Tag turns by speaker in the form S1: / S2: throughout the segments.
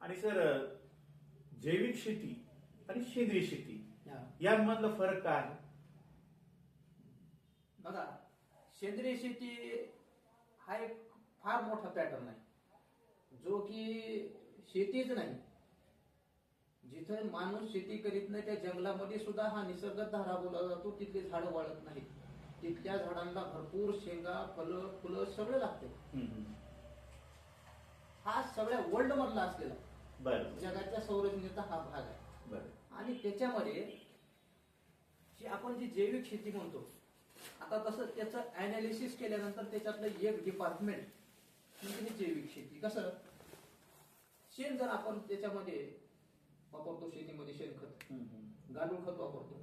S1: आणि सर, जैविक शेती आणि सेंद्रिय शेती
S2: हा.
S1: यांमधला फरक काय आहे?
S2: बघा, सेंद्रिय शेती हा एक फार मोठा पॅटर्न आहे, जो की शेतीच नाही, जिथे माणूस शेती करीत नाही त्या जंगलामध्ये सुद्धा हा निसर्ग धारा बोलला जातो. तिथले झाडं वाळत नाहीत, तिथल्या झाडांना भरपूर शेंगा, फुलं सगळं लागते. हा सगळ्या वर्ल्ड मधला असलेला
S1: बरं
S2: जगाच्या संरचनेचा हा भाग आहे.
S1: बरं.
S2: आणि त्याच्यामध्ये जी आपण जी जैविक शेती म्हणतो, आता तसं त्याचं अनालिसिस केल्यानंतर त्याच्यातलं एक डिपार्टमेंट म्हणजे जैविक शेती. कसं, शेण जर आपण त्याच्यामध्ये वापरतो, शेतीमध्ये शेणखत, गांडूळ खत वापरतो,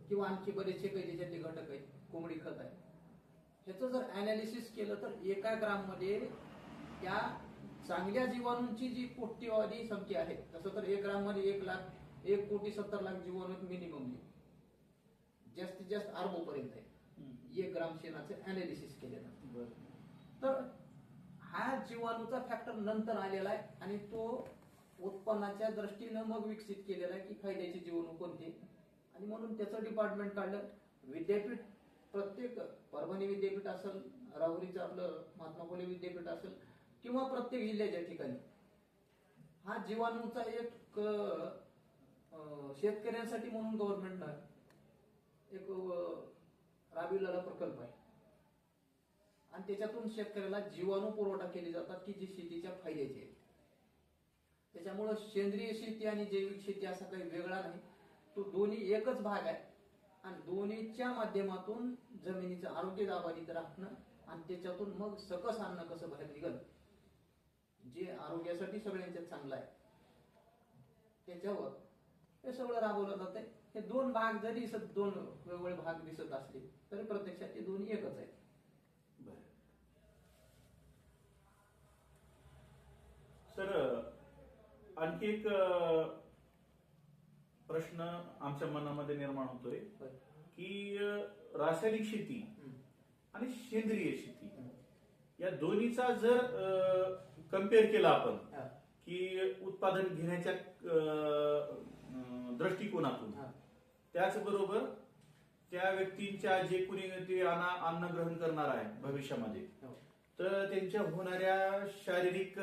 S2: किंवा आणखी बरेचसे काही त्याच्यातले घटक आहेत, कोंबडी खत आहे, ह्याचं जर अनालिसिस केलं तर एका ग्राममध्ये त्या चांगल्या जीवाणूंची जी कोट्यवधी संख्या आहे, तसं तर 1 ग्राममध्ये 1,70,00,000 जीवाणू मिनिममली, जास्तीत जास्त अर्बोपर्यंत आहे 1 ग्राम शेणाचं अनालिसिस केल्यानंतर. तर हा जीवाणूचा फॅक्टर नंतर आलेला आहे आणि तो उत्पन्नाच्या दृष्टीनं मग विकसित केलेला आहे की फायद्याचे जीवाणू कोणते, आणि म्हणून त्याचं डिपार्टमेंट काढलं. विद्यापीठ, प्रत्येक परभणी विद्यापीठ असेल, राहुरीचं आपलं महात्मा फुले विद्यापीठ असेल, किंवा प्रत्येक जिल्ह्याच्या ठिकाणी हा जीवाणूचा एक शेतकऱ्यांसाठी म्हणून गव्हर्नमेंटनं एक राबविलेला प्रकल्प आहे, आणि त्याच्यातून शेतकऱ्याला जीवाणू पुरवठा केले जातात की जे शेतीच्या फायद्याचे आहेत. त्याच्यामुळं सेंद्रिय शेती आणि जैविक शेती असा काही वेगळा नाही, तो दोन्ही एकच भाग आहे, आणि दोन्हीच्या माध्यमातून जमिनीचं आरोग्य दाबानीत राखणं आणि त्याच्यातून मग सकस अन्न कसं बाहेर निघल, जे आरोग्यासाठी सगळ्यांच्यात चांगलं आहे, त्याच्यावर हे सगळं राबवलं जातंय. हे दोन भाग जरी दोन वेगवेगळे भाग दिसत असले तरी प्रत्यक्षात ते दोन्ही एकच आहेत.
S1: सर, आणखी एक प्रश्न आमच्या मनामध्ये निर्माण होतोय की रासायनिक शेती आणि सेंद्रिय शेती या दोन्हीचा जर कम्पेअर केला आपण की उत्पादन घेण्याच्या दृष्टिकोनातून, त्याचबरोबर त्या व्यक्तींच्या जे कुणी ते अन्न ग्रहण करणार आहे भविष्यामध्ये, तर त्यांच्या होणाऱ्या शारीरिक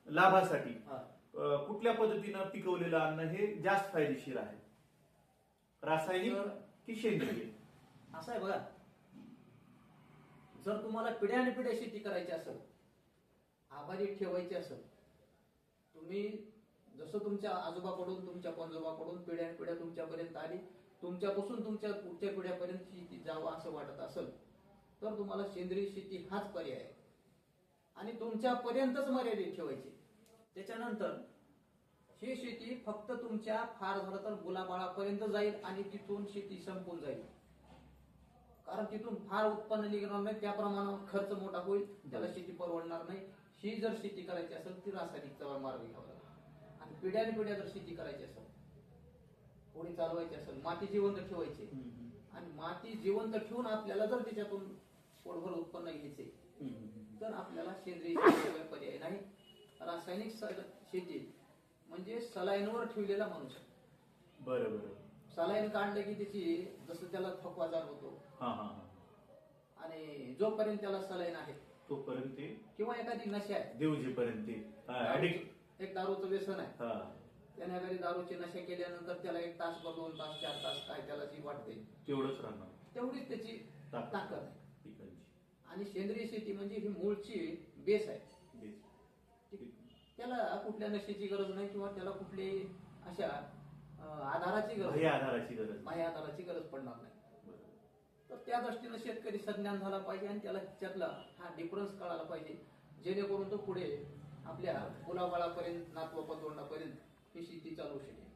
S1: लाभासाठी कुठल्या पद्धतीनं पिकवलेलं अन्न हे जास्त फायदेशीर आहे, रासायनिक की सेंद्रिय?
S2: असं आहे बघा, जर तुम्हाला पिढ्यानपिढ्या शेती करायची असेल, आभारी ठेवायची असेल, तुम्ही जसं तुमच्या आजोबाकडून, तुमच्या पणजोबाकडून पिढ्यानपिढ्या तुमच्यापर्यंत आली, तुमच्यापासून तुमच्या पुढच्या पिढ्यापर्यंत शेती जावं असं वाटत असेल, तर तुम्हाला सेंद्रिय शेती हाच पर्याय आहे, आणि तुमच्यापर्यंतच मर्यादित ठेवायची. त्याच्यानंतर ही शेती फक्त तुमच्या फार झालं तर मुलाबाळापर्यंत जाईल आणि तिथून शेती संपून जाईल, कारण तिथून फार उत्पन्न निघणार नाही, त्याप्रमाणे खर्च मोठा होईल, त्याला शेती परवडणार नाही. ही जर शेती करायची असेल ती रासायनिकचा मार्ग घ्यावा लागेल. आणि पिढ्यानपिढ्या जर शेती करायची असेल, होडी चालवायची असेल, माती जिवंत ठेवायची, आणि माती जिवंत ठेवून आपल्याला जर त्याच्यातून पोटभर उत्पन्न घ्यायचे, तर आपल्याला सेंद्रिय शेतीशिवाय पर्याय नाही. रासायनिक शेती म्हणजे सलाईनवर ठेवलेला माणूस.
S1: बरोबर.
S2: सलाईन काढलं की त्याची जसं त्याला थकवा जाणवतो, आणि जोपर्यंत त्याला सलाईन आहे
S1: तोपर्यंत,
S2: किंवा एखादी नशा आहे,
S1: देवजीपर्यंत,
S2: एक दारूचं व्यसन आहे, त्याने एखादी दारूची नशा केल्यानंतर त्याला 1 तास, 2 तास, 4 तास काय त्याला जी वाटते
S1: तेवढंच राहणार,
S2: तेवढीच त्याची ताकद आहे.
S1: पिकांची.
S2: आणि सेंद्रिय शेती म्हणजे ही मूळची बेस आहे, त्याला कुठल्या नशेची गरज नाही, किंवा त्याला कुठली अशा आधाराची गरज, बाह्य आधाराची गरज पडणार नाही. तर त्या दृष्टीनं शेतकरी सज्ञान झाला पाहिजे, आणि त्याला त्यातला हा डिफरन्स कळाला पाहिजे, जेणेकरून तो पुढे आपल्या मुलाबाळापर्यंत, नातवापर्यंत ही शेती चालवू शकेल.